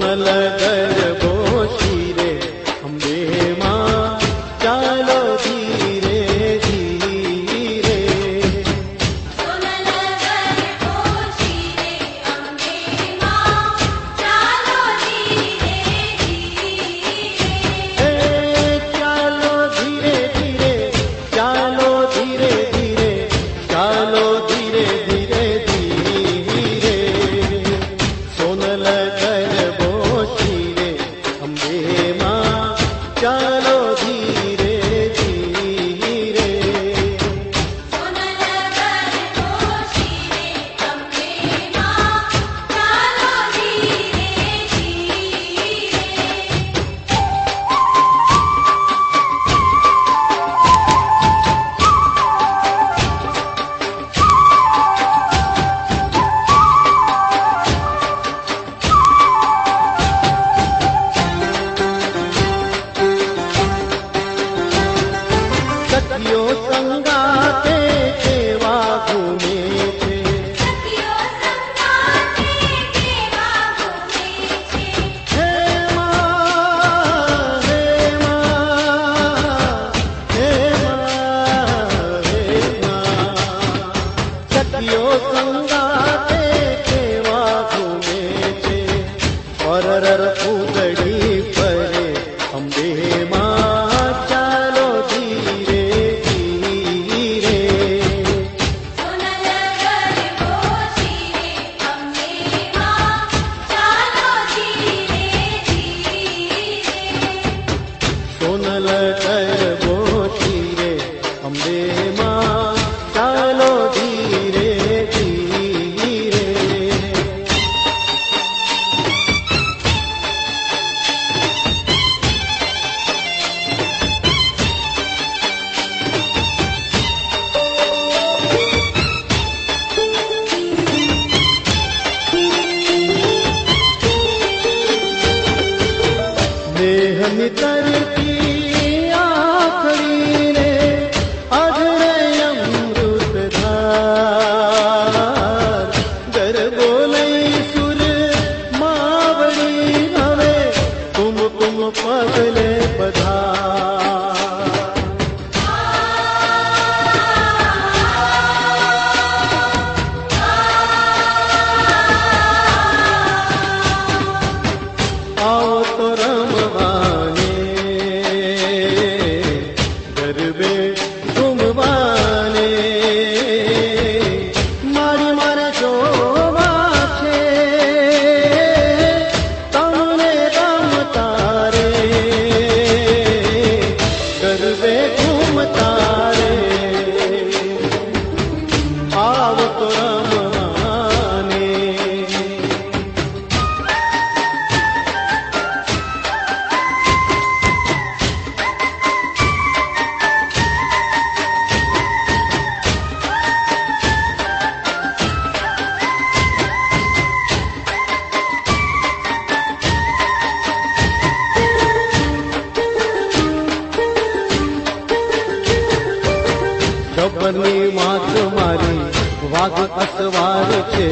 સોનલ ગરબો શિરે અંબે માં ચાલો ધીરે ધીરે. સોનલ ગરબો શિરે અંબે માં ચાલો ધીરે ધીરે. ચાલો ધીરે ધીરે, ચાલો ધીરે ધીરે, ચાલો ધીરે ધીરે ધીરે. સોનલ ગરબો શિરે અંબે માં ચાલો ધીરે ધીરે. સોનલ ગરબો શિરે અંબે માં ચાલો ધીરે સખીઓ સંગાતે કેવા ઘૂમે છે, સખીઓ સંગાતે કેવા ઘૂમે છે. હે માં, હે માં, હે માં, હે માં. સખીઓ સંગાતે કેવા ઘૂમે છે, પરર ઉગડી પરે અંબે માં ચાલો ધીરે ધીરે. સોનલ ગરબો શિરે અંબે માં ચાલો ધીરે ધીરે. સોનલ ગરબો શિરે અંબે માં ચાલો ધીરે ધીરે. દેહની તરતી આખડીને અધરે અમૃત ધાર. ગરબો લઈ સુર માવડી હવે કુમકુમ પગલે પધાર. આવો તો રમવાને ગરબે ઘૂમવાને, મારી મારે જોવા છે તમને રમતા રે, ગરબે ઘૂમતા રે. આવો તો રમવાને. ગબ્બરની માત મારી વાઘ અસવાર છે,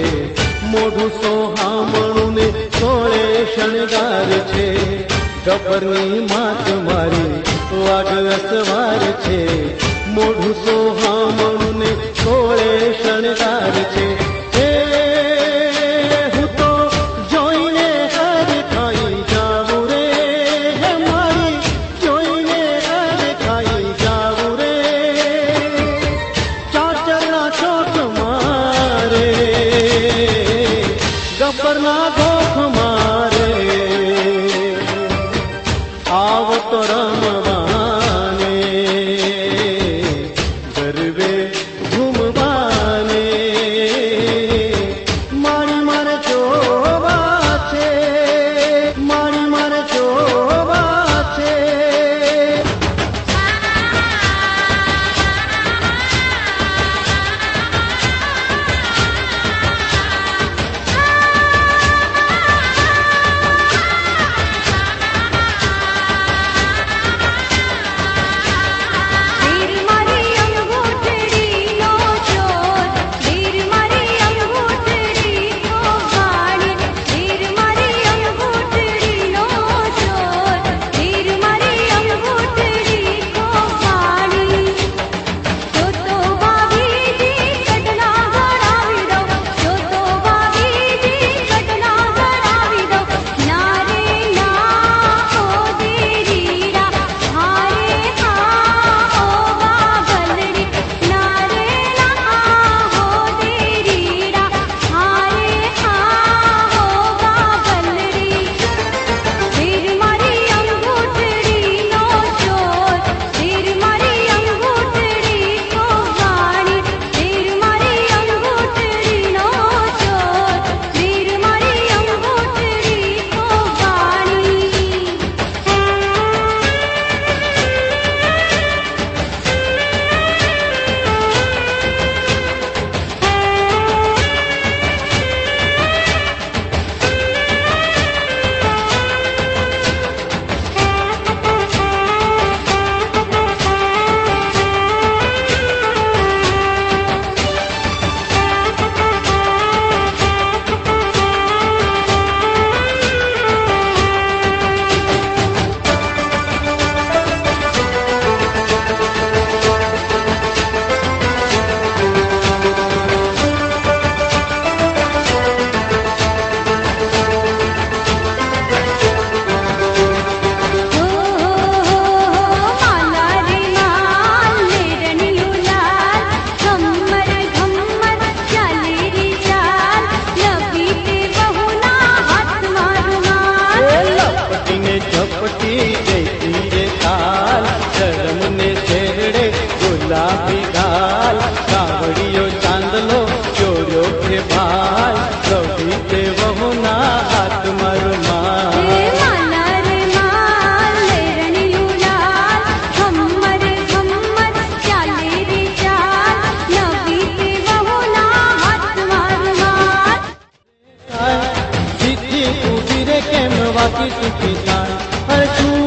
મોઢું સોહામણું ને સોળે શણગાર છે. ગબ્બરની માત મારી વાઘ અસવાર છે, મોઢું સોહામણું ને સોળે શણગાર છે. હે હું તો જોઈને હરખાઈ જાઉં રે, હે મારી જોઈને હરખાઈ જાઉં રે. ચાચરના ચોક મારે, ગબ્બરના ગોખ મારે. આવ તો રમવાને ગરબે ઘૂમવાને. સેવાથી સુખી થાય. અરે શું